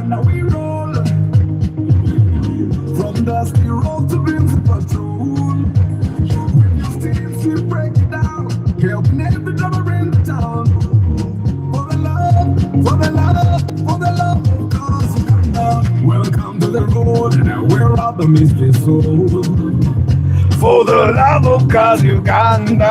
Uganda we roll. From dusty road to Vince Patrol. When the steams we break it down, helping every drummer in the town. For the love, for the love, for the love of cause Uganda. Welcome to the road, and where are the mystery soul. For the love of cause Uganda,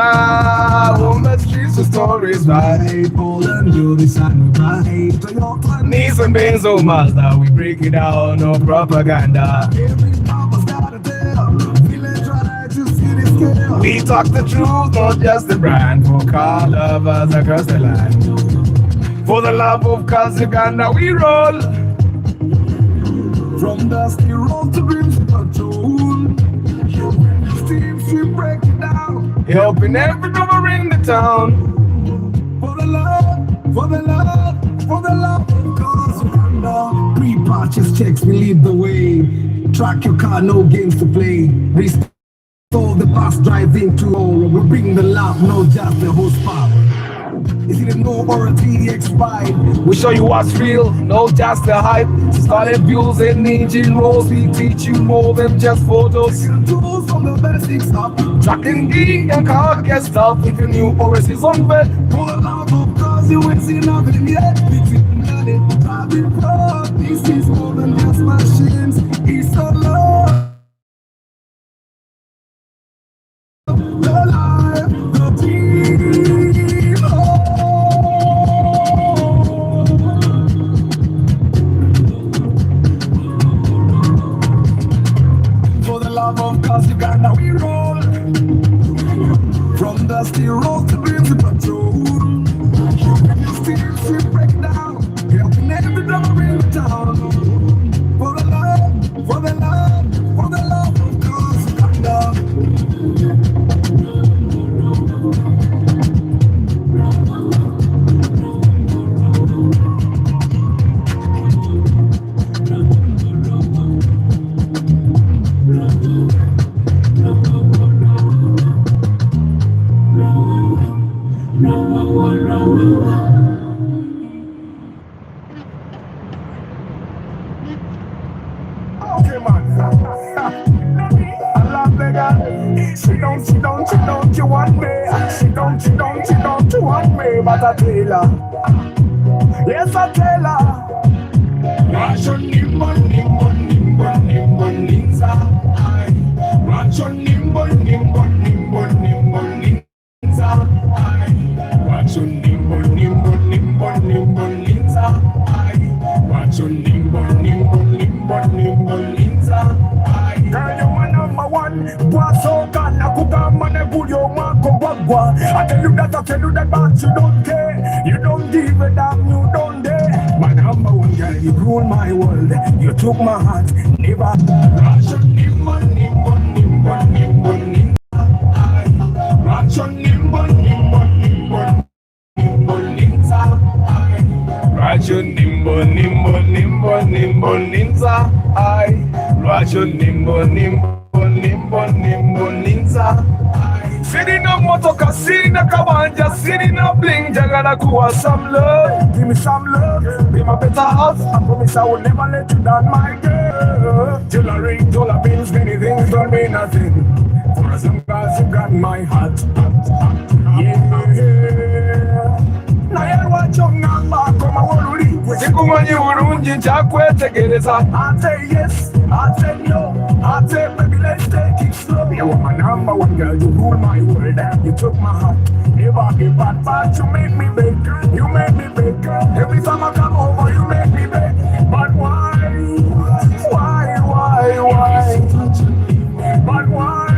on the streets the stories right. Poland, you decide we right. Toyota, Nissan, Benz, or Mazda, we break it down, no propaganda. Every papa's got a tell, village right to see the scale. We talk the truth, not just the brand, for car lovers across the land. For the love of cause Uganda, we roll. From dusty road to Grimsby Patrol. Steams we break it down, helping every drummer in the town. For the love, for the love, for the love of cause Uganda. Pre-purchase checks, we lead the way. Track your car, no games to play. Restore the bus driving to all. We bring the love, not just the horsepower. Is it a no or a TX ride? We show you what's real, not just the hype. Started views and engine rolls. We teach you more than just photos. Tools from the basics up. Tracking geek and car get stuff. If you new overseas on bed. Pull a lot of cars, you ain't seen nothing yet. Fixing money, driving proud. This is more than just machines. It's a love. The life, the team. Of cause Uganda we roll. From dusty road to Vince Patrol. Steams we break down, helping every drummer in the town. For the love, for the love, for the love of cause Uganda. Okay, man. I love the girl. She don't, you want me. She don't, you want me. But I tell her. Yes, I tell her. Ration nimble, nimble, nimble, nimble, ninja. Ration nimble, nimble, nimble, nimble, ninja. Ration nimble, nimble, nimble, nimble, ninja. Ration nimble, nimble, nimble, nimble, ninja. Girl, you my number one. Boss so can I cook a man a good yo Marco Bagua. I tell you that, but you don't care. You don't give a damn, you don't dare. My number one girl, you rule my world. You took my heart, never. Ration nimble, nimble, nimble, nimble, ninja. Ration nimble, nimble, nimble, nimble, ninja. Ration nimble, nimble, nimble, nimble, ninja. Ration nimble, nimble, nimble, nimble, ninja. Sitting on motoka, sitting on kabanja, sitting on bling, jagala kuwa some love. Give me some love, be my better half. I promise I will never let you down, my girl. Jewelry, dollar bills, many things don't mean nothing. For as long as you got my heart, yeah. Now watch your number, come on, Sikumanyi urunji nchakwetegereza. I say yes, I say no, I say baby let's take it slow. You are my number one girl, you rule my world and you took my heart. Never give back, but you make me beg, you make me beg. Every time I come over, you make me beg. But why? But why?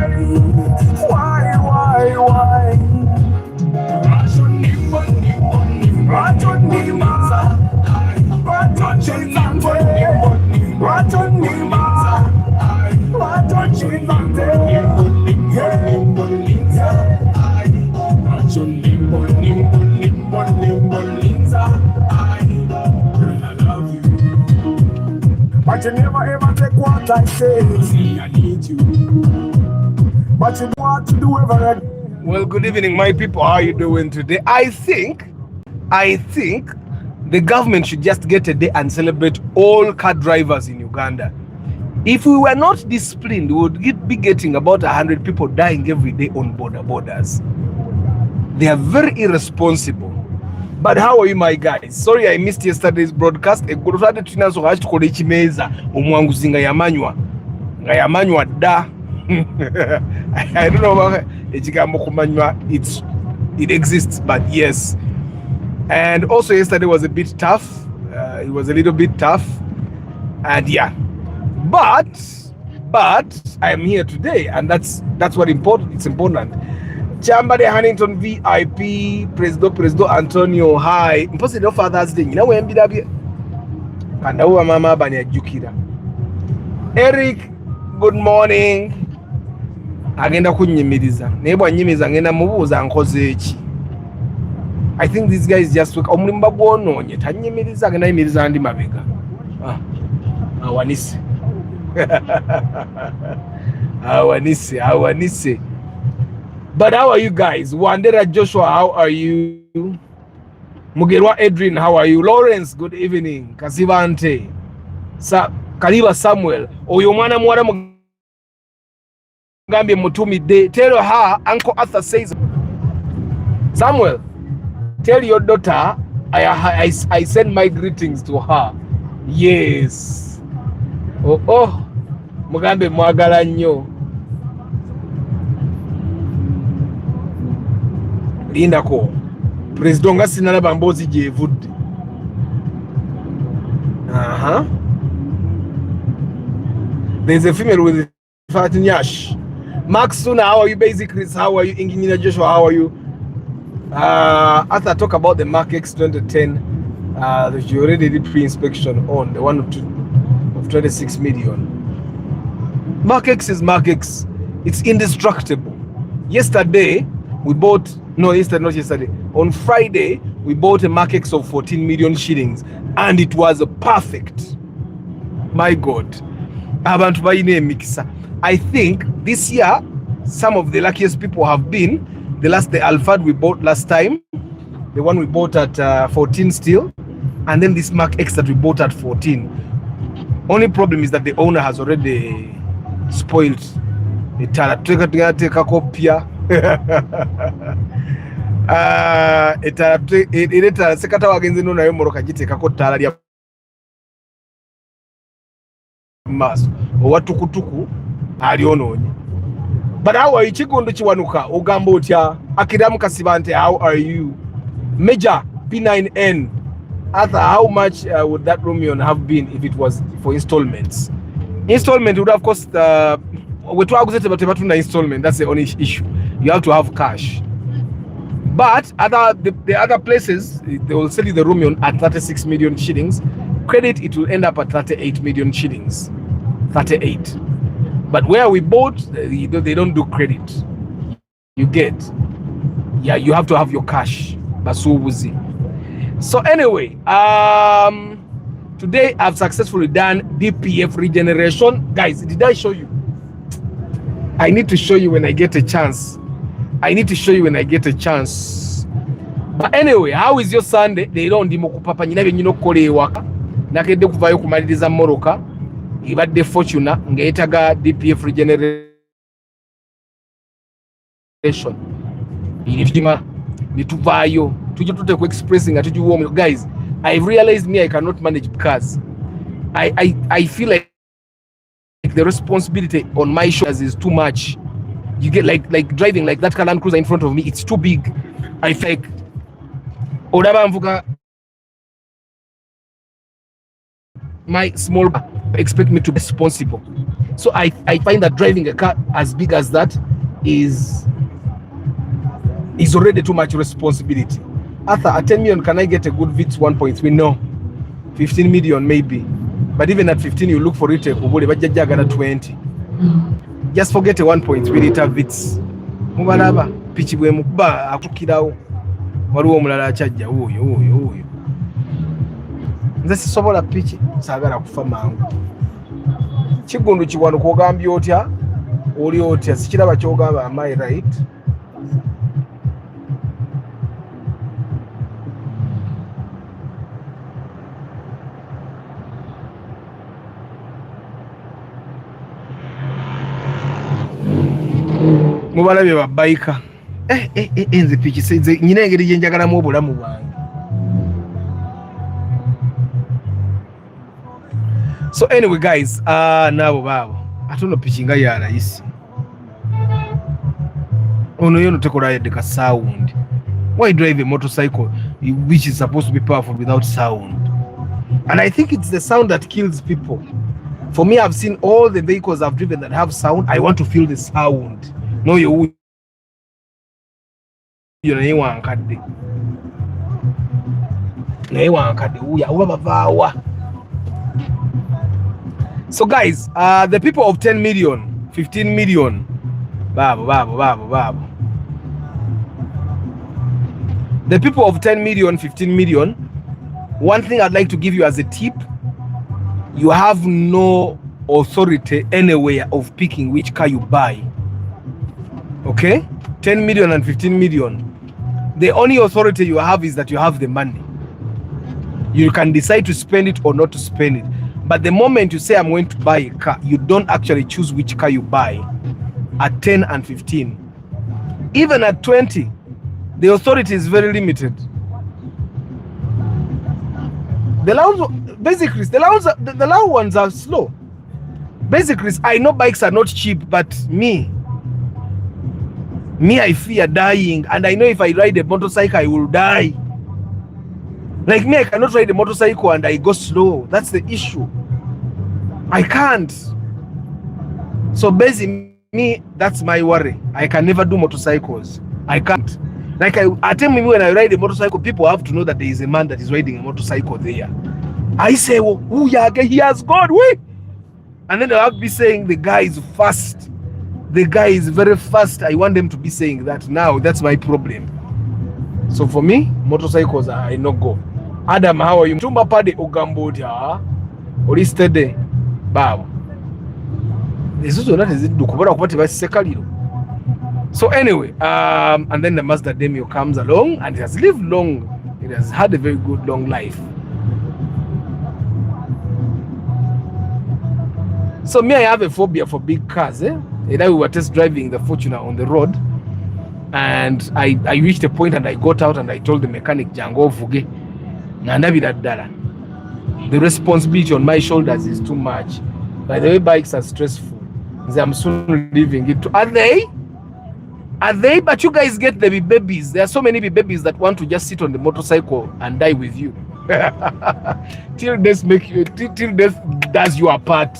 But you never ever take what I say. I need you. But you want to do ever again. Well, good evening, my people. How are you doing today? I think the government should just get a day and celebrate all car drivers in Uganda. If we were not disciplined, we would be getting about 100 people dying every day on borders. They are very irresponsible. But how are you, my guys? Sorry I missed yesterday's broadcast. I don't know it exists, but yes. And also yesterday was a bit tough. It was a little bit tough. And yeah. But I am here today, and that's what important. It's important. Chambade Huntington VIP, President Antonio, hi. Impossible no Father's Day. You know when MBW. Kandawa mama banya jukira. Eric, good morning. Agenda kunyimiriza. Nebo anyimiza ngenda mubuza nkoze eki. I think this guy is just omulimba gwononye. Tanyimiriza agenda yimiriza andi mabega. Awanise. Awanise. But how are you guys? Wandera Joshua, how are you? Mugerwa Adrian, how are you? Lawrence, good evening. Kasivante. Kaliba Samuel. Oyo mwana mwara mugambe mutumi de. Tell her Uncle Arthur says. Samuel, tell your daughter I send my greetings to her. Yes. Oh, mugambe mwagala nnyo. Linda ko. President nga sinalaba mbozi gyevudde. There's a female with fat nyash. Mark Suna, how are you? Basic Chris, how are you? Engineer Joshua, how are you? As I talk about the MarkX 2010, that you already did pre-inspection on the one of 26 million. MarkX is MarkX. It's indestructible. Yesterday, not yesterday. On Friday, we bought a MarkX of 14 million shillings, and it was perfect. My God. I think this year, some of the luckiest people have been the Alphard we bought last time, the one we bought at 14 still, and then this MarkX that we bought at 14. Only problem is that the owner has already spoiled it. Take a copy. Sekata wagenzi no nayo moroka giteka ko tala lya maso owatukutuku ali ononye. But how are you? Chigondo chiwanuka ogamba otya Akiramu Kasibante, how are you? Major P9N, Arthur, how much would that Rumion have been if it was for installments? Installment would have cost installment. That's the only issue. You have to have cash. But the other places, they will sell you the Rumion at 36 million shillings. Credit, it will end up at 38 million shillings. 38. But where we bought, they don't do credit. You get. Yeah, you have to have your cash. So anyway, today I've successfully done DPF regeneration. Guys, did I show you? I need to show you when I get a chance. But anyway, how is your Sunday? They don't dimokupapa nyinabe nyino kole waka. Nakede kuvayo kumaliriza moroka. Ibadde fortuna ngeetaga DPF regeneration. Ilifima nituvayo. Tujye tuteko expressing atujuwo. Guys, I realized I cannot manage because I feel like the responsibility on my shoulders is too much. You get like driving like that Land Cruiser in front of me, it's too big. I feel like my small expect me to be responsible. So I find that driving a car as big as that is already too much responsibility. Arthur, at 10 million, can I get a good VITS 1.3? No. 15 million maybe. But even at 15, you look for it, 20. Just forget a 1.3 liter VITS. Mubalaba, pichi bwe mukuba akukirawo. Waliwo omulala achajja oyo. Nze sisobola pichi, saagala kufa mangu. Kigundu kiwanuka ogambye otya? Oli otya? Sikiraba kyogamba, am I right? mubalabye babayika nze piki nze nyina engeri gye njagalamu obulamu bwange. So anyway guys, nabo baabo ate ono piki nga yalayisi ono yono tekola yadde ka sound. Why drive a motorcycle which is supposed to be powerful without sound? And I think it's the sound that kills people. For me, I've seen all the vehicles I've driven that have sound. I want to feel the sound. No, you know, so guys, the people of 10 million, 15 million, the people of 10 million, 15 million, one thing I'd like to give you as a tip, you have no authority anywhere of picking which car you buy. Okay? 10 million and 15 million. The only authority you have is that you have the money. You can decide to spend it or not to spend it. But the moment you say I'm going to buy a car, you don't actually choose which car you buy at 10 and 15. Even at 20, the authority is very limited. The loud ones are slow. Basically, I know bikes are not cheap, but me, I fear dying, and I know if I ride a motorcycle, I will die. Like me, I cannot ride a motorcycle and I go slow. That's the issue. I can't. So basically, me, that's my worry. I can never do motorcycles. I can't. Like I tell me when I ride a motorcycle, people have to know that there is a man that is riding a motorcycle there. I say, oh yeah, he has God, wait. And then they'll be saying the guy is fast. The guy is very fast. I want them to be saying that now. That's my problem. So for me, motorcycles I no go. Adam, how are you? Tumba pade Ugambodia. Ori steady. Babo. So anyway, and then the Mazda Demio comes along and it has lived long. It has had a very good long life. So me, I have a phobia for big cars. And then we were test driving the Fortuner on the road, and I reached a point and I got out and I told the mechanic, Jango Fuge, the responsibility on my shoulders is too much. By the way, bikes are stressful. I'm soon leaving it. Are they? But you guys get the babies. There are so many babies that want to just sit on the motorcycle and die with you. Till death does you apart.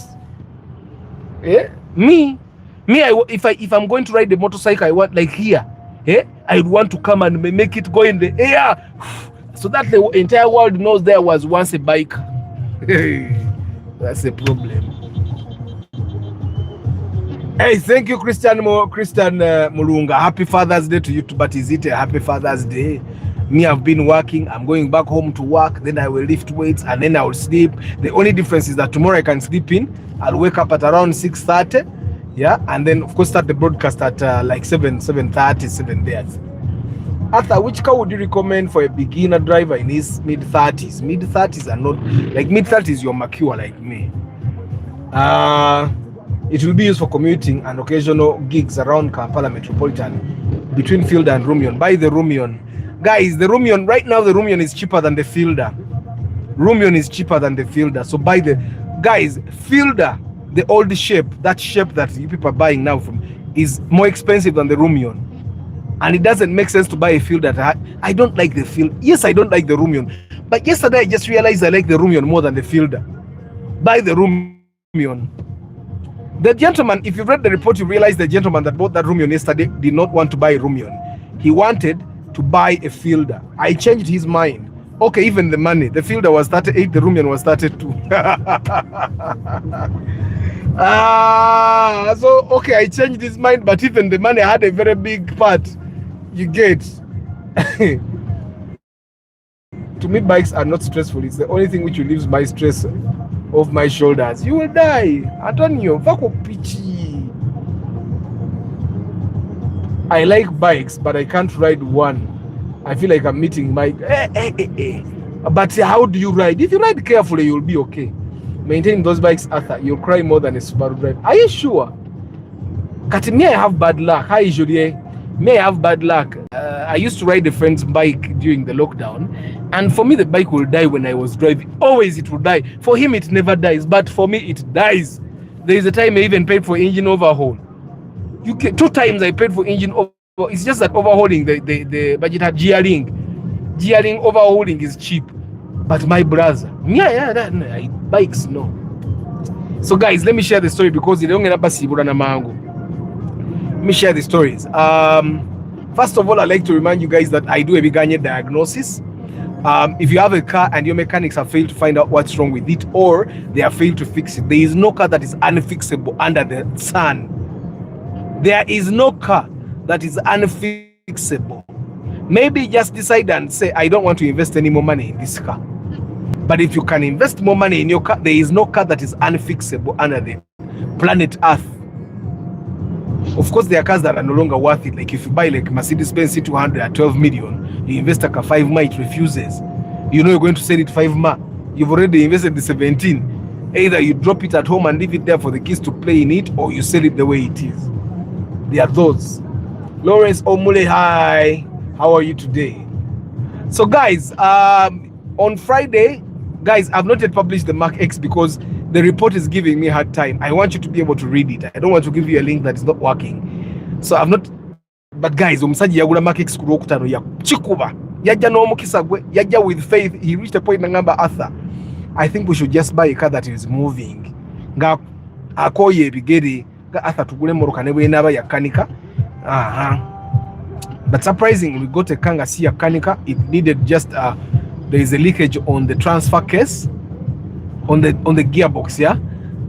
Me, if I'm going to ride the motorcycle, I want like here. I would want to come and make it go in the air, so that the entire world knows there was once a bike. That's a problem. Hey, thank you, Christian Mulunga. Happy Father's Day to you too, but is it a happy Father's Day? Me, I've been working. I'm going back home to work. Then I will lift weights and then I will sleep. The only difference is that tomorrow I can sleep in. I'll wake up at around 6:30. Yeah, and then of course start the broadcast at like 7:30, 7 there. Arthur, which car would you recommend for a beginner driver in his mid-30s? Mid-30s are not like mid-30s. You're mature like me. It will be used for commuting and occasional gigs around Kampala Metropolitan between Fielder and Rumion. Buy the Rumion. Guys, the Rumion, right now the Rumion is cheaper than the Fielder. Rumion is cheaper than the Fielder. So buy the, guys, Fielder, the old shape, that shape that you people are buying now from, is more expensive than the Rumion. And it doesn't make sense to buy a Fielder. I don't like the Fielder. Yes, I don't like the Rumion. But yesterday I just realized I like the Rumion more than the Fielder. Buy the Rumion. The gentleman, if you read the report, you realize the gentleman that bought that Rumion yesterday did not want to buy a Rumion. He wanted to buy a Fielder. I changed his mind. Okay, even the money. The Fielder was 38, the Rumion was 32. So, okay, I changed his mind, but even the money had a very big part. You get. To me, bikes are not stressful. It's the only thing which relieves my stress off my shoulders. You will die. Antonio, vako pichi. I like bikes, but I can't ride one. I feel like I'm meeting my... But how do you ride? If you ride carefully, you'll be okay. Maintaining those bikes, Arthur, you'll cry more than a Subaru drive. Are you sure? Kati me I have bad luck. Hi Julie. May I have bad luck. I used to ride a friend's bike during the lockdown, and for me the bike will die when I was driving. Always it will die. For him it never dies, but for me it dies. There is a time I even paid for engine overhaul. You can, 2 times I paid for engine overhaul. It's just that overhauling the budget had gearing overhauling is cheap. But my brother, bikes no. So guys, let me share the story because let me share the stories. First of all, I'd like to remind you guys that I do a Biganye diagnosis. If you have a car and your mechanics have failed to find out what's wrong with it, or they have failed to fix it, there is no car that is unfixable under the sun. There is no car that is unfixable. Maybe just decide and say, I don't want to invest any more money in this car. But if you can invest more money in your car, there is no car that is unfixable under the planet Earth. Of course, there are cars that are no longer worth it. Like if you buy like Mercedes-Benz C200 at 12 million, you invest like a 5 ma, it refuses. You know you're going to sell it 5 ma. You've already invested the 17. Either you drop it at home and leave it there for the kids to play in it, or you sell it the way it is. There are those. Lawrence Omule, hi. How are you today? So guys, on Friday, guys, I've not yet published the MarkX because the report is giving me a hard time. I want you to be able to read it. I don't want to give you a link that is not working. So I've not, but guys, yagula MarkX kurokutano ya chikuba. Yaja no mukisagwe, yaja with faith. He reached a point ngamba Arthur. I think we should just buy a car that is moving. Nga akoye bigeri ga Arthur tugule moroka nebwe naba yakanika. But surprisingly, we got a Kanga Sia Kanika. It needed just there is a leakage on the transfer case, on the gearbox, yeah,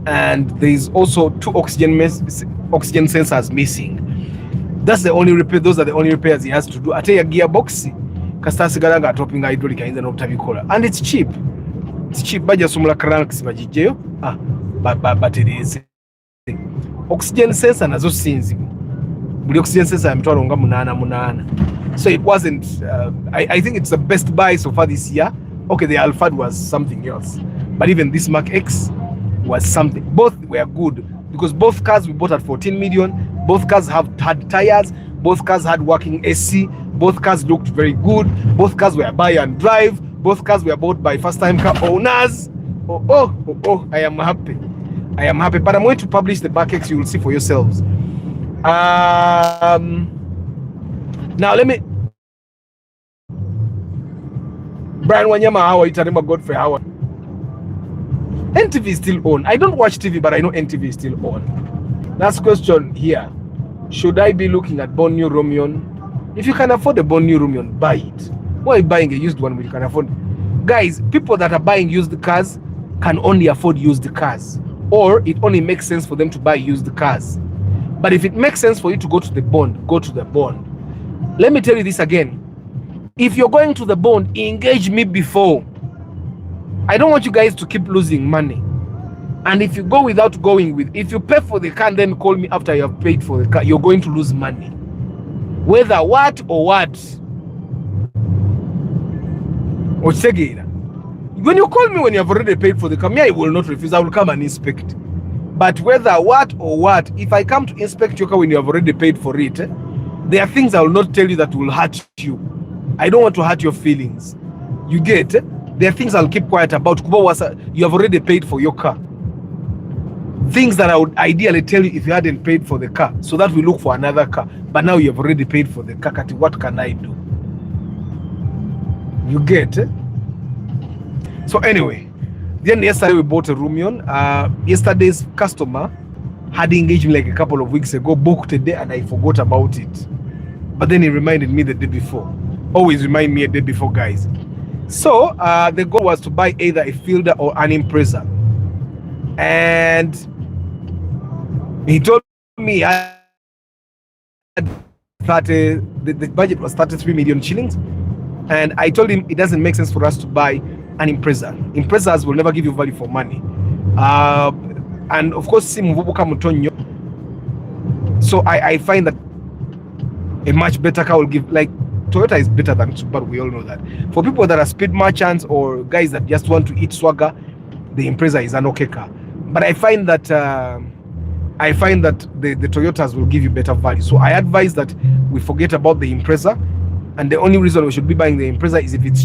and there is also 2 oxygen sensors missing. That's the only repair. Those are the only repairs he has to do. Ate ya gearbox, kasasigaranga topping hydraulic and then obtabikola, and it's cheap. It's cheap. Baja sumula cranks bajijeyo. But it is oxygen sensor nazo sinzi. Oxygen sensor emitwalo nga munana. So it wasn't I think it's the best buy so far this year. Okay, the Alphard was something else, but even this MarkX was something. Both were good because both cars we bought at 14 million. Both cars had tires, both cars had working AC, both cars looked very good, both cars were buy and drive, both cars were bought by first time car owners. Oh, I am happy, but I'm going to publish the MarkX. You will see for yourselves. Now let me, Brian Wanyama, how are you telling about Godfrey? How are NTV is still on? I don't watch TV, but I know NTV is still on. Last question here. Should I be looking at born new Rumion? If you can afford a born new Rumion, buy it. Why are you buying a used one when you can afford? Guys, people that are buying used cars can only afford used cars, or it only makes sense for them to buy used cars. But if it makes sense for you to go to the bond, go to the bond. Let me tell you this again. If you're going to the bond, engage me before. I don't want you guys to keep losing money. And if you go without going with, if you pay for the car and then call me after you have paid for the car, you're going to lose money. Whether what or what. When you call me when you have already paid for the car, me, I will not refuse. I will come and inspect. But whether what or what, if I come to inspect your car when you have already paid for it, there are things I will not tell you that will hurt you. I don't want to hurt your feelings. You get? There are things I'll keep quiet about. You have already paid for your car. Things that I would ideally tell you if you hadn't paid for the car, so that we look for another car. But now you have already paid for the car. What can I do? You get? So anyway, then yesterday we bought a Rumion. Yesterday's customer had engaged me like a couple of weeks ago, booked a day, and I forgot about it. But then he reminded me the day before. Always remind me a day before, guys. So the goal was to buy either a Fielder or an Impreza. And he told me I had 30, the budget was 33 million shillings. And I told him it doesn't make sense for us to buy an Impreza. Imprezas will never give you value for money. And of course, so I find that a much better car will give, like, Toyota is better than Subaru, we all know that. For people that are speed merchants or guys that just want to eat swagger, the Impreza is an okay car. But I find that I find that the Toyotas will give you better value. So I advise that we forget about the Impreza, and the only reason we should be buying the Impreza is if it's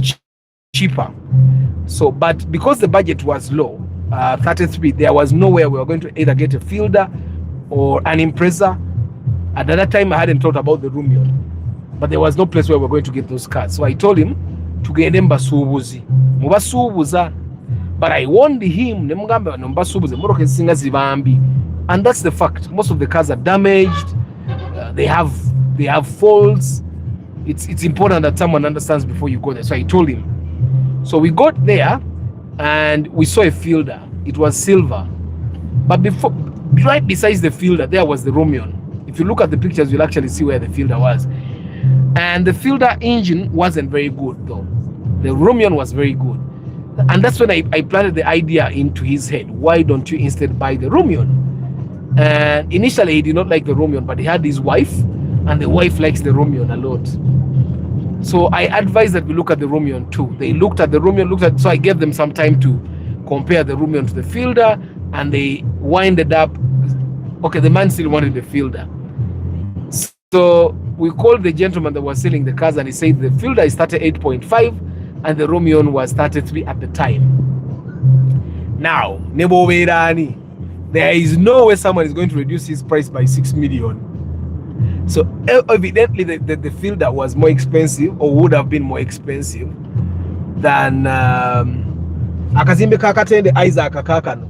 cheaper. So, but because the budget was low, 33, there was nowhere we were going to either get a Fielder or an Impreza. At that time, I hadn't thought about the Rumion, but there was no place where we were going to get those cars. So I told him to get them basubuzi, mubasubuza. But I warned him, and that's the fact. Most of the cars are damaged. They have faults. It's important that someone understands before you go there. So I told him. So we got there, and we saw a Fielder. It was silver, but right beside the Fielder, there was the Rumion. If you look at the pictures, you'll actually see where the Fielder was. And the Fielder engine wasn't very good, though. The Rumion was very good. And that's when I planted the idea into his head. Why don't you instead buy the Rumion? And initially, he did not like the Rumion, but he had his wife, and the wife likes the Rumion a lot. So I advised that we look at the Rumion too. They looked at the Rumion, so I gave them some time to compare the Rumion to the Fielder, and they winded up. Okay, the man still wanted the Fielder. So we called the gentleman that was selling the cars, and he said the Fielder is 38.5 and the Rumion was 33 at the time. Now, there is no way someone is going to reduce his price by 6 million. So evidently the Fielder was more expensive, or would have been more expensive than akazimbe kakatende Isaac kakano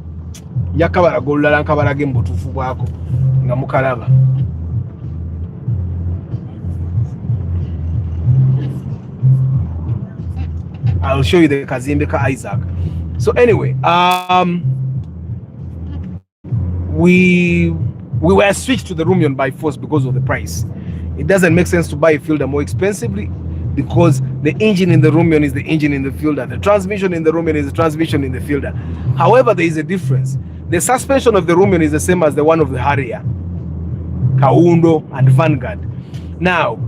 yakabala golala nkabala gembo tufu bwako nga mukalaba. I'll show you the Kazimbe Ka Isaac. So anyway, we were switched to the Rumion by force because of the price. It doesn't make sense to buy a Fielder more expensively because the engine in the Rumion is the engine in the Fielder. The transmission in the Rumion is the transmission in the Fielder. However, there is a difference. The suspension of the Rumion is the same as the one of the Harrier, Kaundo, and Vanguard. Now,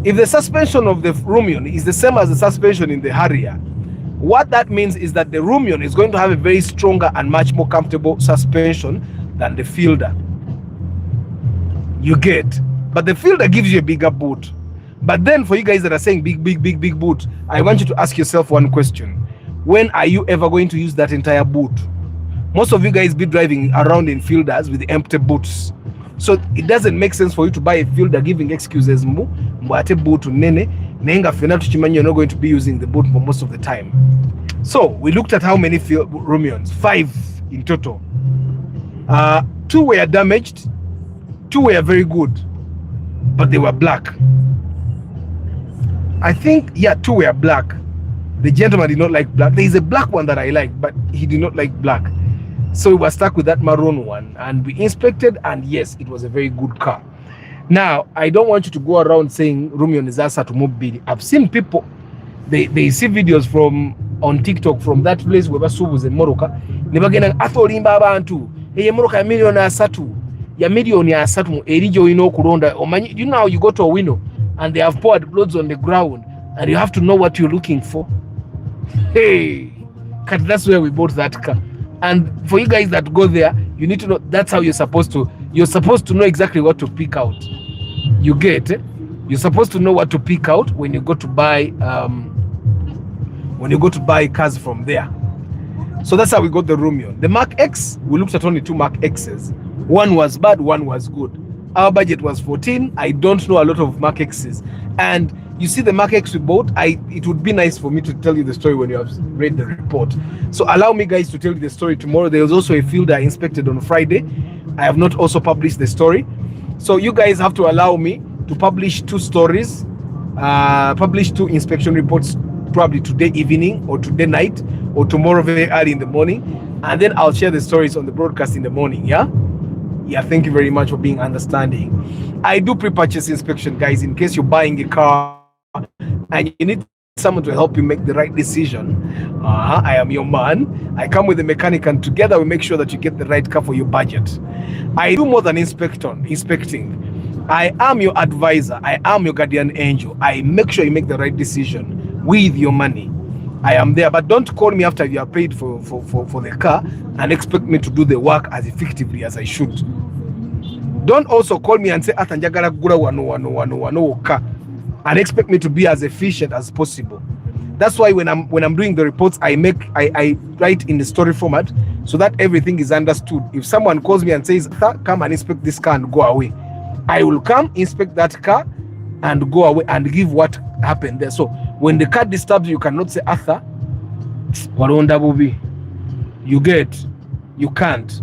if the suspension of the Rumion is the same as the suspension in the Harrier, what that means is that the Rumion is going to have a very stronger and much more comfortable suspension than the Fielder. You get, but the Fielder gives you a bigger boot. But then for you guys that are saying big boot, I want you to ask yourself one question. When are you ever going to use that entire boot? Most of you guys be driving around in Fielders with empty boots. So it doesn't make sense for you to buy a Fielder giving excuses mbwate boot nene nenga fena tuchimanyi you're not going to be using the boot for most of the time. So we looked at how many Rumions, 5 in total. 2 were damaged, 2 were very good, but they were black. I think, yeah, 2 were black. The gentleman did not like black. There is a black one that I like, but he did not like black. So we were stuck with that maroon one, and we inspected, and yes, it was a very good car. Now, I don't want you to go around saying Rumion is asa to mobile. I've seen people, they see videos from on TikTok from that place where Basubu's in Morocco. Never getting atolimba abantu. Hey, Morocco a million asatu. Ya million ya asatu. Erijo ino kuronda. You know how you go to a window and they have poured blood on the ground, and you have to know what you're looking for. Hey, that's where we bought that car. And for you guys that go there, you need to know that's how you're supposed to know exactly what to pick out. You get it? You're supposed to know what to pick out when you go to buy cars from there. So that's how we got the Rumion. The MarkX, we looked at only 2 MarkXs. One was bad, one was good. Our budget was 14. I don't know a lot of MarkXs. And you see the MarkX we bought, it would be nice for me to tell you the story when you have read the report. So allow me guys to tell you the story tomorrow. There was also a Fielder inspected on Friday. I have not also published the story. So you guys have to allow me to publish 2 stories, publish 2 inspection reports probably today evening or today night or tomorrow very early in the morning. And then I'll share the stories on the broadcast in the morning, yeah? Yeah, thank you very much for being understanding. I do pre-purchase inspection, guys, in case you're buying a car and you need someone to help you make the right decision. I am your man. I come with a mechanic, and together we make sure that you get the right car for your budget. I do more than inspecting. I am your advisor. I am your guardian angel. I make sure you make the right decision with your money. I am there, but don't call me after you are paid for the car and expect me to do the work as effectively as I should. Don't also call me and say Arthur njagala kugula wano wokka and expect me to be as efficient as possible. That's why when I'm doing the reports, I write in the story format so that everything is understood. If someone calls me and says, come and inspect this car and go away, I will come inspect that car and go away and give what happened there. So when the car disturbs you, cannot say, Arthur, waronda bubi. You get, you can't.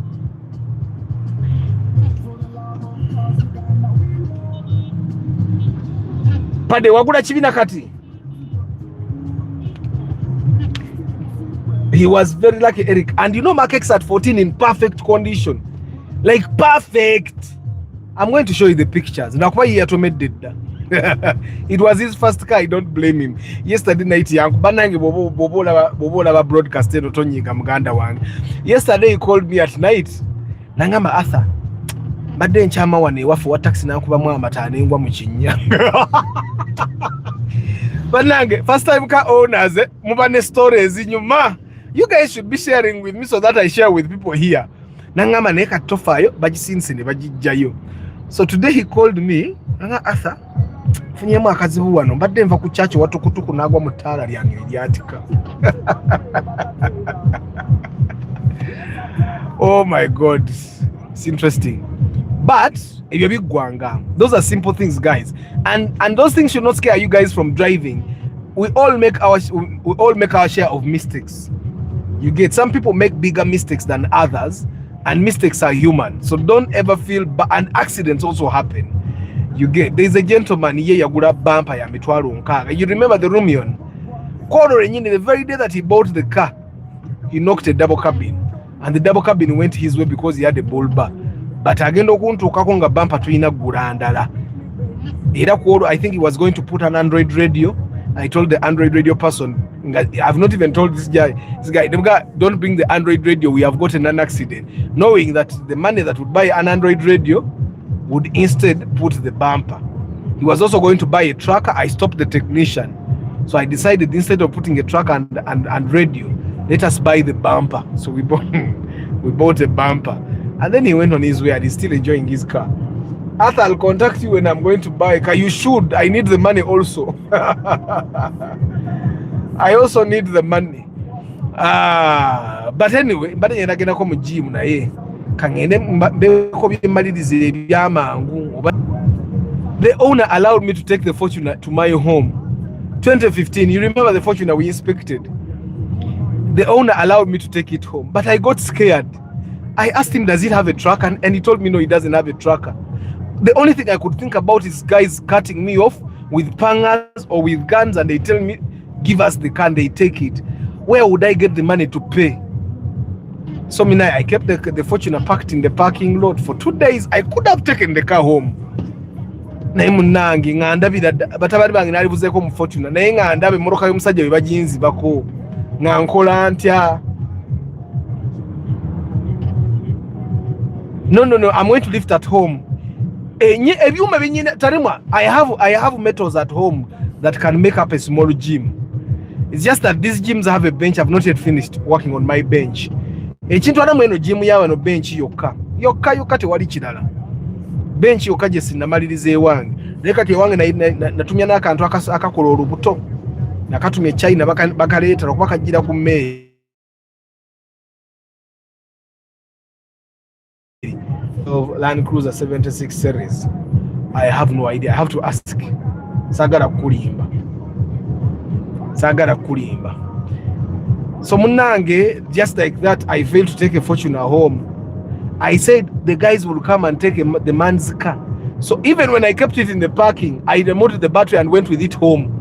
Pade wagula chibina kati. He was very lucky, Eric. And you know, MarkX at 14 in perfect condition. Like perfect. I'm going to show you the pictures. It was his first car. I don't blame him. Yesterday night, yesterday he called me at night. Nangama Arthur. Badde nchama wane wafu wa taxi na kuba mwa matane ngwa muchinya. Banange first time car owners mubane stories inyuma. You guys should be sharing with me so that I share with people here. Nangama neka tofayo bajisinse ne bajijayo. So today he called me, nanga Arthur, funyemu akazi wano badde nva ku church watu kutuku nagwa mutala lyange lyatika. Oh my God. It's interesting. But if you're big guanga, those are simple things, guys. And those things should not scare you guys from driving. We all make our share of mistakes. You get, some people make bigger mistakes than others, and mistakes are human. So don't ever feel and accidents also happen. You get, there's a gentleman here yagura bumper ya mitwaro nkaga. You remember the Rumion? The very day that he bought the car, he knocked a double cabin, and the double cabin went his way because he had a bull bar. But again, okuntuka bumper tuina gurandala. I think he was going to put an Android radio. I told the Android radio person, I've not even told this guy, don't bring the Android radio, we have gotten an accident. Knowing that the money that would buy an Android radio would instead put the bumper. He was also going to buy a tracker. I stopped the technician. So I decided instead of putting a tracker and radio, let us buy the bumper. So we bought a bumper. And then he went on his way and he's still enjoying his car. Arthur, I'll contact you when I'm going to buy a car. You should. I need the money also. I also need the money. But anyway, the owner allowed me to take the Fortuner to my home. 2015, you remember the Fortuner we inspected? The owner allowed me to take it home, but I got scared. I asked him, does it have a tracker? And he told me, no, it doesn't have a tracker. The only thing I could think about is guys cutting me off with pangas or with guns, and they tell me, give us the car, and they take it. Where would I get the money to pay? So I kept the Fortuner parked in the parking lot for 2 days. I could have taken the car home. Batabali bange nalibuzeko mu Fortuner naye nga ndabe moroka y'omusajja we bajinzi bako nga nkola ntya. No, I'm going to lift at home. I have metals at home that can make up a small gym. It's just that these gyms have a bench. I've not yet finished working on my bench. Ekintu adamu eno gym yawe no bench yokka tewali kirala. Bench yokka gye sinnamaliriza ewange. Naye kati ewange natumya n'akantu akakola olubuto. Nakatumya China bakaleeta okuba kajjira ku mmere. Of Land Cruiser 76 series. I have no idea. I have to ask. Sagara kulimba. So munange, just like that, I failed to take a Fortuner home. I said the guys will come and take the man's car. So even when I kept it in the parking, I removed the battery and went with it home.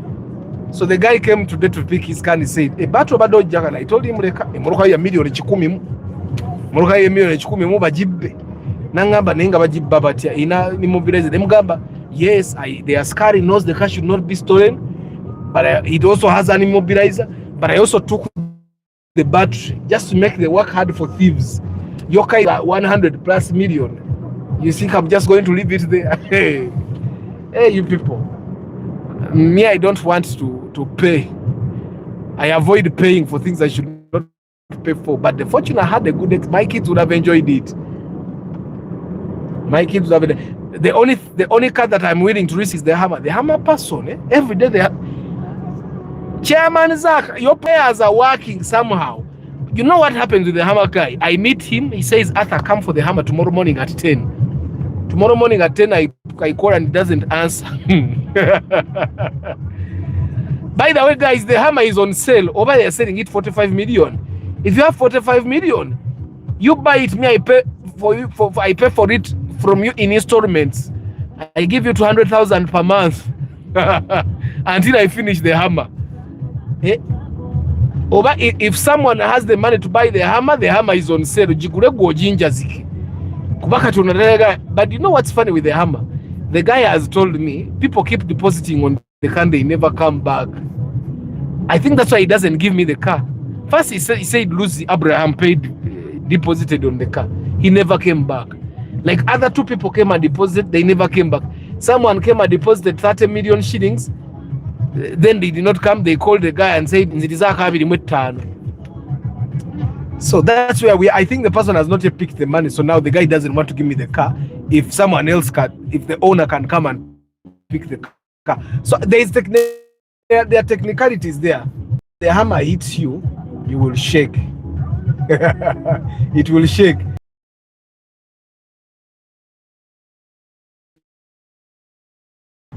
So the guy came today to pick his car and he said, a battery bado jaga. I told him, moroka ya milioni 10 moroka ya milioni 10 bajibbe. Nangamba nenga bajibba batya ina immobilize them gamba. Yes, the askari knows the car should not be stolen, but it also has an immobilizer. But I also took the battery just to make the work hard for thieves. Your car is 100+ million. You think I'm just going to leave it there? Hey, you people. Me, I don't want to pay. I avoid paying for things I should not pay for. But the Fortuner had a good. My kids would have enjoyed it. My kids have it. The only car that I'm willing to risk is the Hammer. The Hammer person, every day they have. Chairman Zach, your players are working somehow. You know what happens with the Hammer guy? I meet him, he says, Arthur, come for the Hammer tomorrow morning at 10. Tomorrow morning at 10, I call and he doesn't answer. By the way, guys, the Hammer is on sale. Over there selling it 45 million. If you have 45 million, you buy it, me, I pay for you. I pay for it from you in installments. I give you 200,000 per month until I finish the Hammer. Over if someone has the money to buy the Hammer is on sale. But you know what's funny with the Hammer? The guy has told me people keep depositing on the car, they never come back. I think that's why he doesn't give me the car. First he said Lucy Abraham deposited on the car. He never came back. Like other two people came and deposited, they never came back. Someone came and deposited 30 million shillings. Then they did not come. They called the guy and said, so that's where I think the person has not yet picked the money. So now the guy doesn't want to give me the car. If someone else if the owner can come and pick the car. So there are technicalities there. The Hammer hits you, you will shake. It will shake.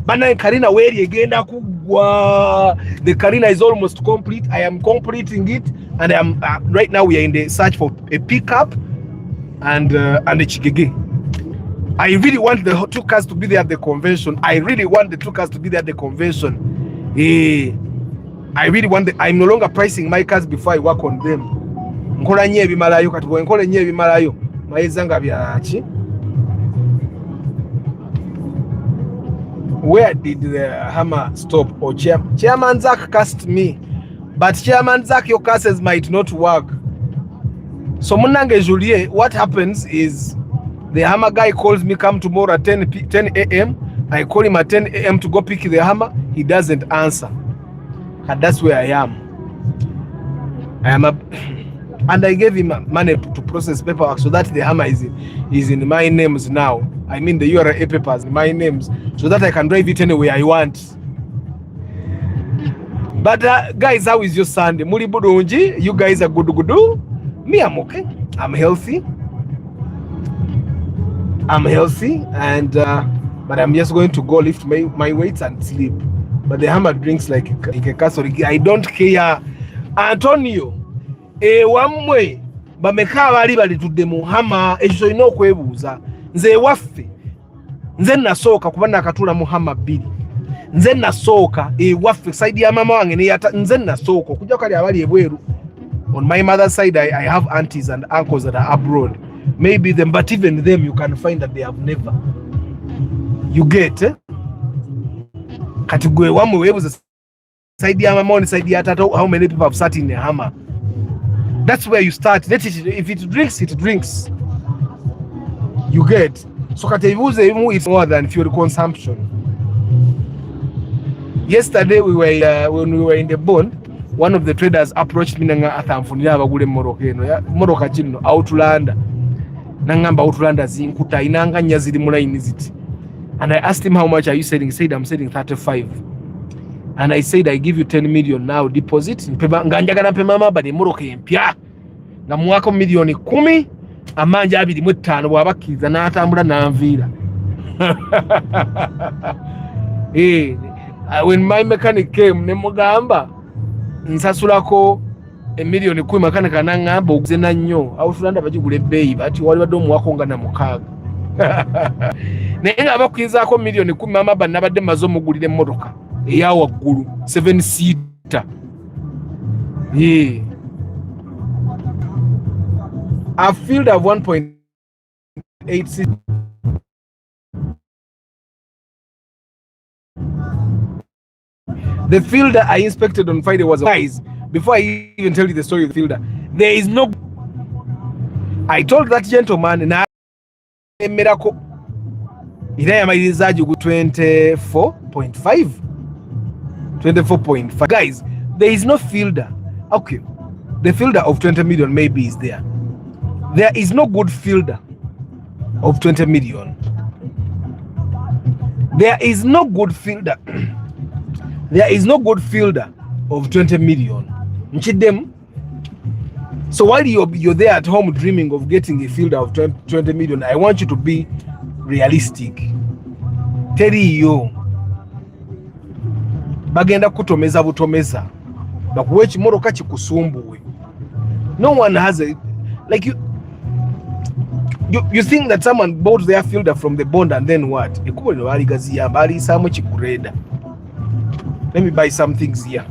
Bana Karina where agenda kugwa. The Karina is almost complete. I am completing it, and I am right now we are in the search for a pickup and a chigege. I really want the two cars to be there at the convention. I really want the two cars to be there at the convention. I really want I'm no longer pricing my cars before I work on them. Nkola nye bimalayo katugo nkole nye bimalayo mayezanga byachi. Where did the Hammer stop? Or Chairman Zach cast me, but Chairman Zach, your cases might not work. So Munange Julie, what happens is the Hammer guy calls me, come tomorrow at 10 a.m. I call him at 10 a.m. to go pick the Hammer. He doesn't answer. And that's where I am. And I gave him money to process paperwork so that the Hammer is in my names now. I mean the URA papers in my names, so that I can drive it anywhere I want. But guys, how is your Sunday? Muri budunji, you guys are good. Me, I'm okay. I'm healthy, and but I'm just going to go lift my weights and sleep. But the Hammer drinks like a castle. I don't care. Antonio, wamwe bameka bali tudde mu Hammer ekyo ino okwebuuza. Nze waffe nze nasooka kuba nakatula mu Hammer 2. Nze nasooka waffe side ya mama wange ne yata nze nasooka kujja kali abali ebweru. On my mother's side I have aunties and uncles that are abroad. Maybe them, but even them you can find that they have never. You get kati gwe wamwe webuuza side ya mama on side ya tata, how many people have sat in the Hammer? That's where you start. Let it, if it drinks, it drinks. You get. So it's more than fuel consumption. Yesterday when we were in the bond, one of the traders approached me nanga athamfunira abagule moroka kino Outlander. Nangamba Outlander zinkuta inanga nya ziri mulaini ziti. And I asked him how much are you selling? He said I'm selling 35. And I said I give you 10 million now deposit. Nganjagala mpe mama bali moroka empya. Ngamuwako milioni 10. Amanja 25 bwabakiriza n'atambula n'anviira. When my mechanic came ne mugamba nsasulako emiliyoni 10 makanika n'angamba oguze na nnyo Outlander bagigula ebbeeyi bati wali badde omuwako nga na 6. Naye nga bakwizaako miliyoni 10 mama bannabadde maze omugulira emmotoka eya waggulu 7-seater. A field of 1.86. The fielder I inspected on Friday was guys. Before I even tell you the story of the fielder, there is no. I told that gentleman na miracle. Ina yamalizaji ku 24.5. 24.5. Guys, there is no fielder. Okay, the fielder of 20 million maybe is there. There is no good fielder of 20 million. There is no good fielder. There is no good fielder of 20 million. So while you're there at home dreaming of getting a fielder of 20 million, I want you to be realistic. Teri yo bagenda kutomeza butomeza bakuwe ekimoroka kikusumbuwe. No one has a like you think that someone bought their fielder from the bond and then what? Ekubo lino baligaziyamba aliisaamu kikureda. Let me buy some things here.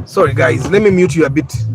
Sorry guys, let me mute you a bit.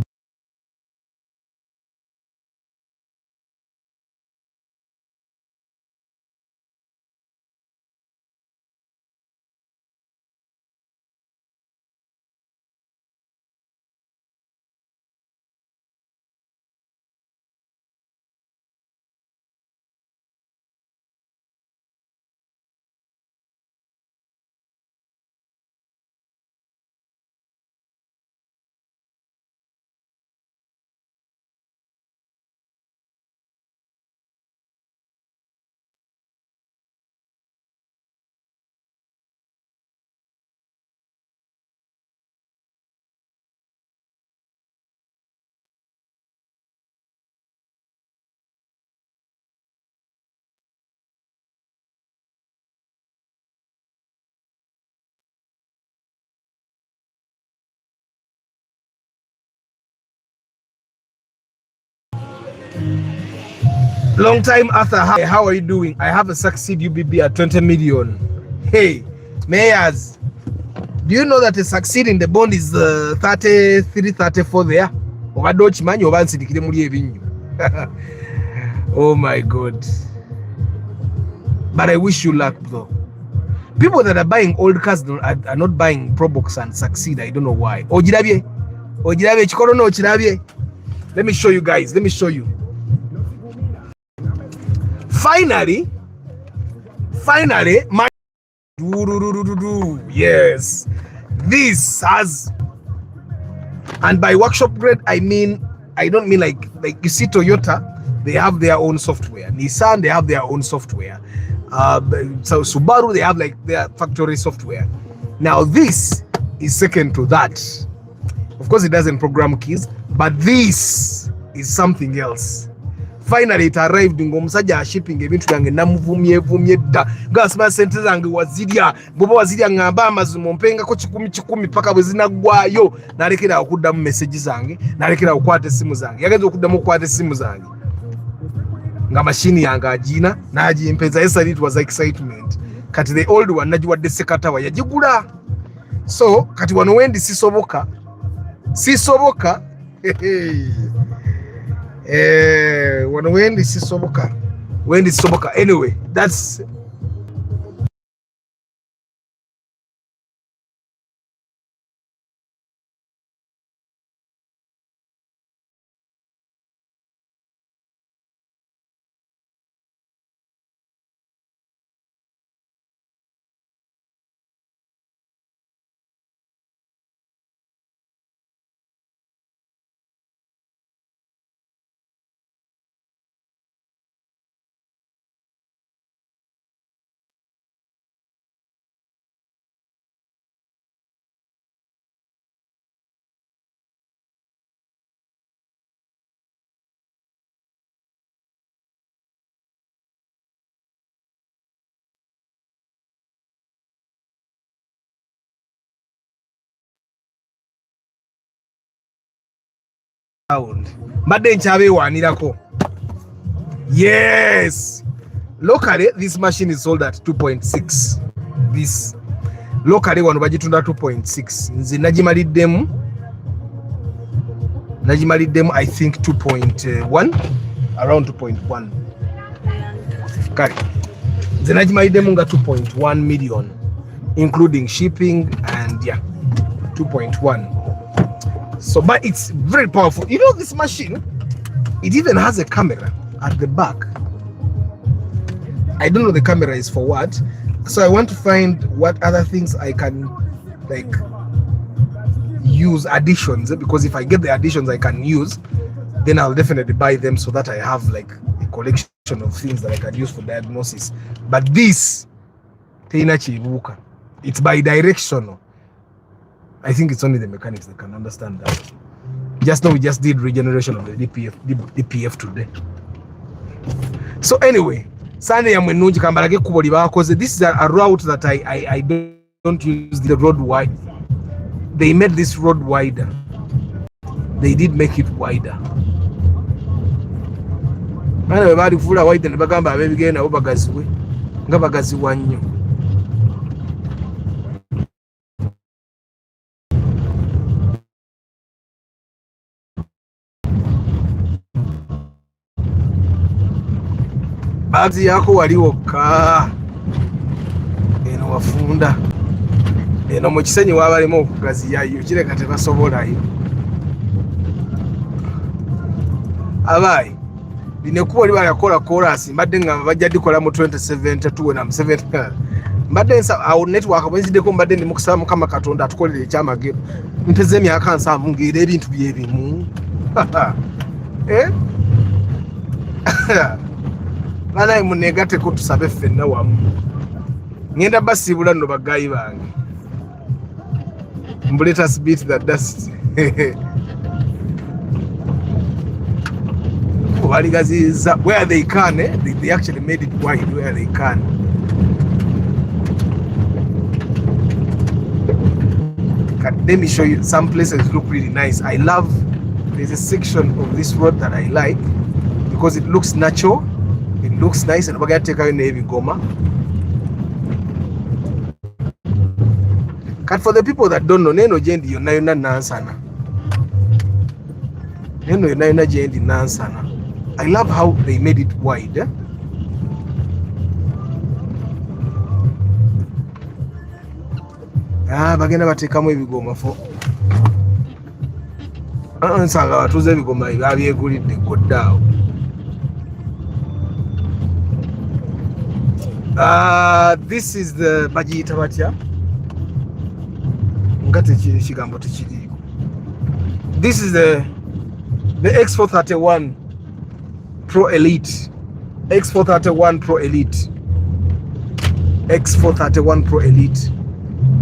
Long time after, how are you doing? I have a Succeed UBB at 20 million. Hey, mayors, do you know that a Succeed in the bond is 33, 34 there? Oh my God. But I wish you luck though. People that are buying old cars are not buying Probox and Succeed. I don't know why. Let me show you guys. Let me show you. Finally, my yes, this has, and by workshop grade I don't mean like you see Toyota, they have their own software. Nissan, they have their own software. So Subaru, they have like their factory software. Now this is second to that. Of course, it doesn't program keys, but this is something else. Finally it arrived ngo musajja shipping ebintu byange namuvumye dda ngasima sente zange wazirya bobo wazirya ngamba amazumo mpenga ko 10 paka bwe zinagwayo nalekera okuddamu message zange nalekera okwata simu zange yagenze okuddamu okwata simu zange nga machine yange agina nagimpeza. Yes, it was excitement. Kati the old one nagiwadde sekatawa yagigula. So kati wano wendi sisoboka when this is soboka. Anyway, that's mbadde nkyabeewaanirako. Yes, locally this machine is sold at 2.6. This locally wano bagitunda 2.6. nze nagimaliddemu I think 2.1, around 2.1. kale nze nagimaliddemu nga 2.1 million including shipping and yeah 2.1. So, but it's very powerful. You know, this machine, it even has a camera at the back. I don't know the camera is for what. So I want to find what other things I can like use additions, because if I get the additions I can use, then I'll definitely buy them so that I have like a collection of things that I can use for diagnosis. But this, it's bi-directional. I think it's only the mechanics that can understand that. Just now we just did regeneration of the DPF today. So anyway, this is a route that I don't use the road wide. They made this road wider. They did make it wider. Bana bali kufula wide ne bagamba abebigenda nabo bagaziwe nga bagaziwa nnyo. Bazi yako waliwoka eno wafunda eno mu kisenyi wabalemu okugaziyayo kireka tebasobolayo abayi bine kuba oli balakola chorus mbadde nga bajja dikola mu 2072 na 70 mbadde nsa awo network bweziddeko mbadde ndi mukusaba Mukama Katonda atukolere ekyamagero nteze emyaka nsanvu ng'era ebintu byebimu banaye muneegatteko tusabe ffenna wamu ngenda basiibula nno bagaayi bange let us beat the dust. Where they can, they actually made it wide where they can. Let me show you, some places look really nice. I love, there's a section of this road that I like because it looks natural, it looks nice, and we're going to take out in Navy Goma. For the people that don't know, Neno Jendi Yonayuna Nansana. Neno Yonayuna Jendi Nansana. I love how they made it wide. Bagenda batekamu ebigoma fo. Nsanga batuze ebigoma byabyekulidde goddaawo. This is the bagiyita batya? This is the X431 Pro Elite. X431 Pro Elite. X431 Pro Elite.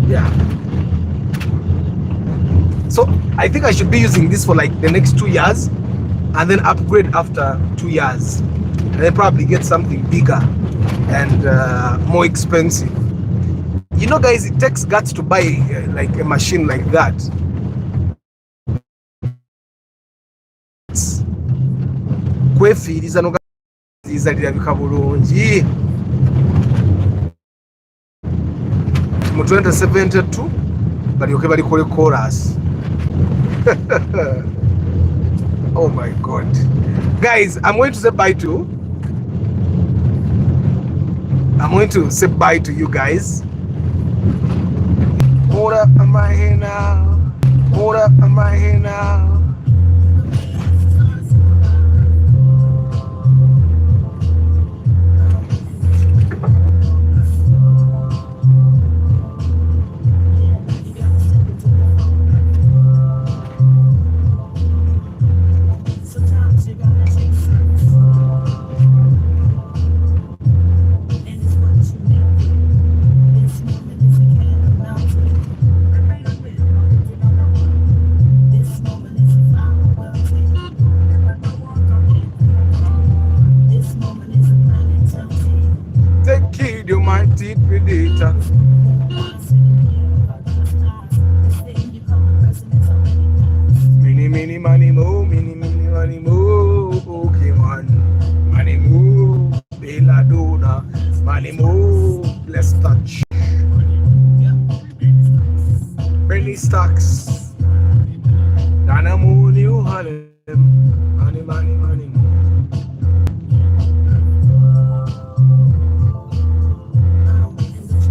Yeah. So I think I should be using this for like the next 2 years and then upgrade after 2 years. And then probably get something bigger and more expensive. You know, guys, it takes guts to buy like a machine like that. Kwefiriza no izalira bikabulungi mu 2072 balyoke balikole chorus. Oh my God, guys, I'm going to say bye to you guys. Hold up, am I here now? Hold up, am I here now?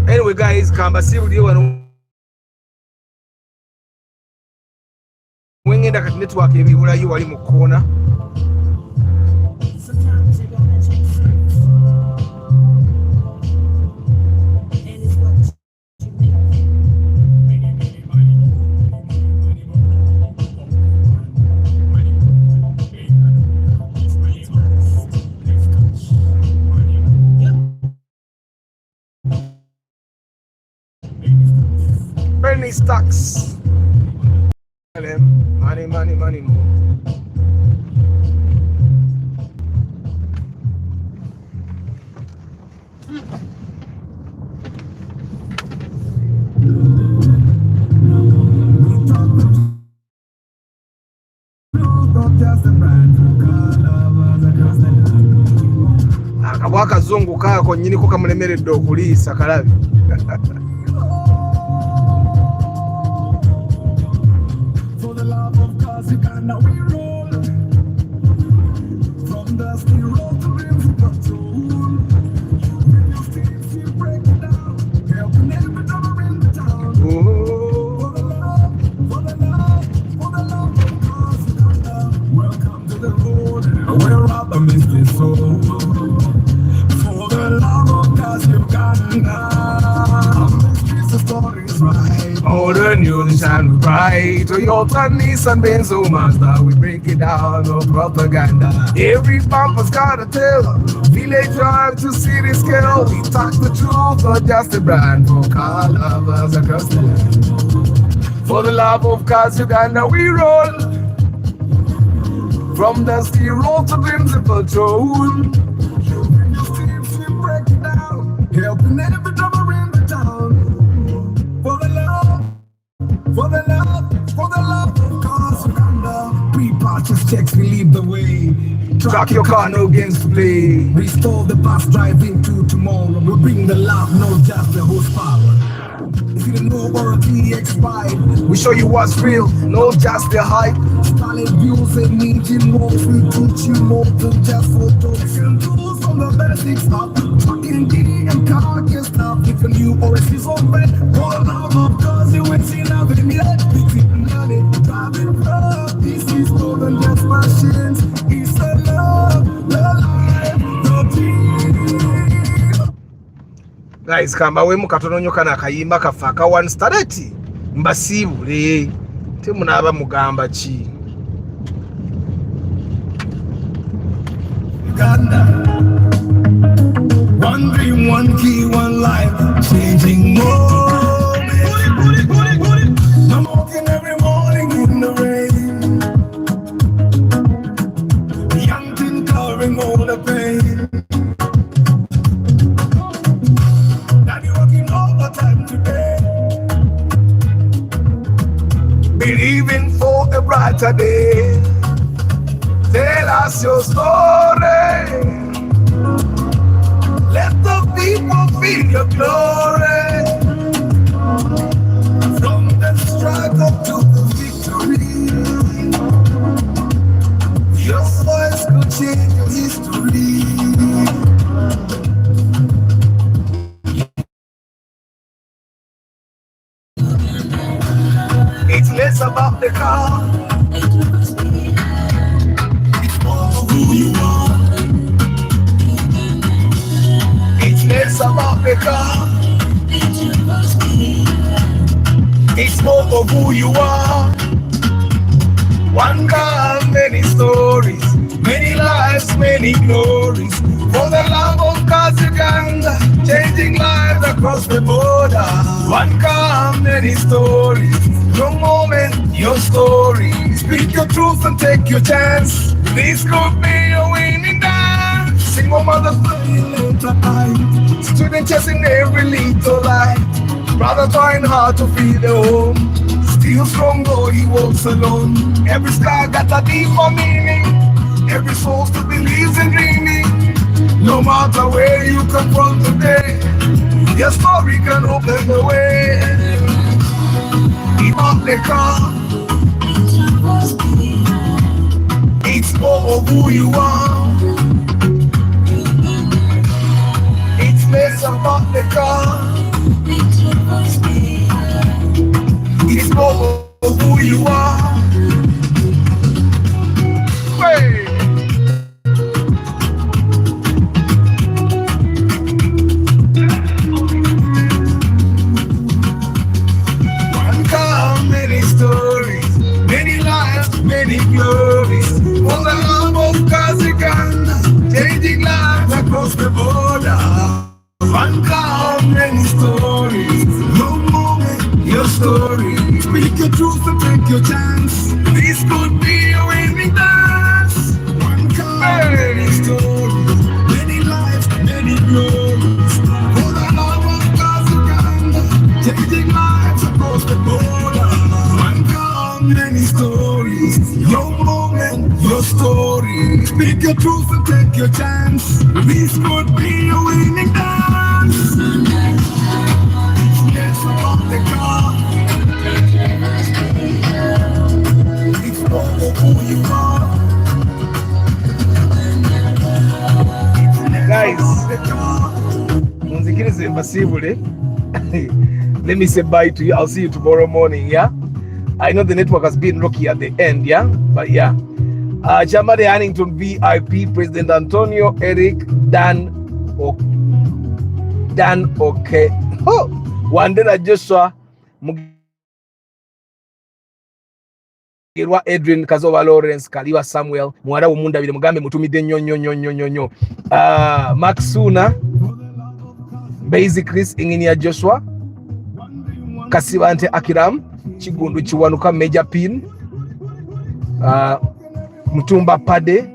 Anyway, guys, kamba sibuli wano wengenda kati network ebibulayo wali mu corner. money stacks. Money, money, money more. Akabwa akazungu kaako nnyiniko kamulemeredde okuliisa kalabi. All the news and bright, Toyota, Nissan, Benz, Mazda, we break it down, no propaganda. Every bumper's got a tell, village drive to city scale. We talk the truth, not just a brand for car lovers across the land. For the love of cars, Uganda, we roll. From dusty road to Crimson Patrol. Break it down, helping every drummer in the town. For the love, for the love, for the love of cars, Uganda. Pre-purchase checks, we lead the way. Track your car, no games to play. Restore the past, drive into tomorrow. We bring the love, not just the horsepower. If you don't know warranty expired, we show you what's real, not just the hype. Style views and engine walks, we teach you more than just photos. Tools from the basics up, trucking D and car can stop. If a new OS is on red, all love of cars, you ain't seen nothing yet. Big it and money, driving club. This is more than just machines. It's the love, the life, the team. Guys, kamba we mukatono nyoka na kayimba kafaka one stareti mbasibule temunaba mugamba chi Uganda. One dream, one key, one life, changing moments. I'm walking every morning in the rain. The young thing covering all the pain. Believing for a brighter day. Tell us your story. Let the people feel your glory. From the struggle to the victory. Your voice could change your history. It's less about the car. It's more of who you are. It's less about the car. It's more of who you are. One car, many stories, many lives, many glories. For the love of cars, Uganda, changing lives across the border. One car, many stories. Your moment, your story. Speak your truth and take your chance. This could be a winning dance. Single mother playing time. Student chasing every little light. Brother trying hard to feed the home. Still strong though he walks alone. Every sky got a deeper meaning. Every soul still believes in dreaming. No matter where you come from today, your story can open the way. About the car, it's more of who you are. It's less about the car. It's more of who you are. Hey. Many glories for the love of cars, Uganda, changing lives across the border. One car, many stories, your moment, your story. Speak your truth and take your chance. This could be a winning dance. Yes, about the car. It's all of who you are. Guys, munzikirize mbasibule. Let me say bye to you. I'll see you tomorrow morning, yeah? I know the network has been rocky at the end, yeah? But yeah. Chamade Hannington VIP, President Antonio, Eric, Dan, okay. Oh, Wandera Joshua, Mugirwa Edwin, Kazowa Lawrence, Kaliwa Samuel, Mwara Umunda Vile Mugambe Mutumide nyo. Mark Suna, Basic Chris, Inginia Joshua, Kasibante Akiram, Chigundu Chiwanuka Major Pin, Mutumba Pade,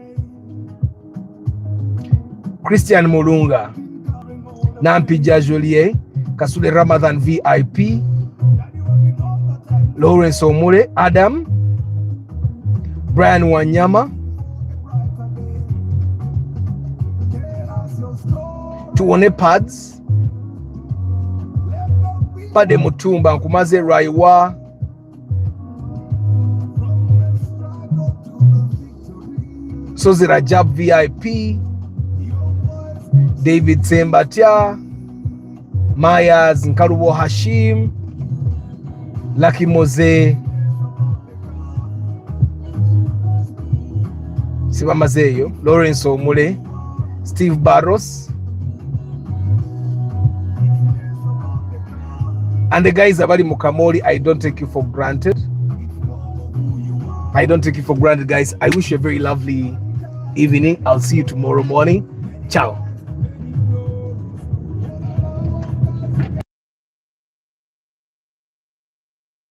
Christian Mulunga, Nampi Jajolier, Kasule Ramadan VIP, Lawrence Omure, Adam, Brian Wanyama, Tuone Pads, Pade Mutumba, Nkumaze Raiwa, Sozi Rajab VIP, David Sembatia, Myers Nkarubo Hashim, Lucky Moze, Sibamazeyo, Lawrence Omule, Steve Barros, and the guys abali Mukamori. I don't take you for granted. I don't take you for granted, guys. I wish you a very lovely evening. I'll see you tomorrow morning. Ciao.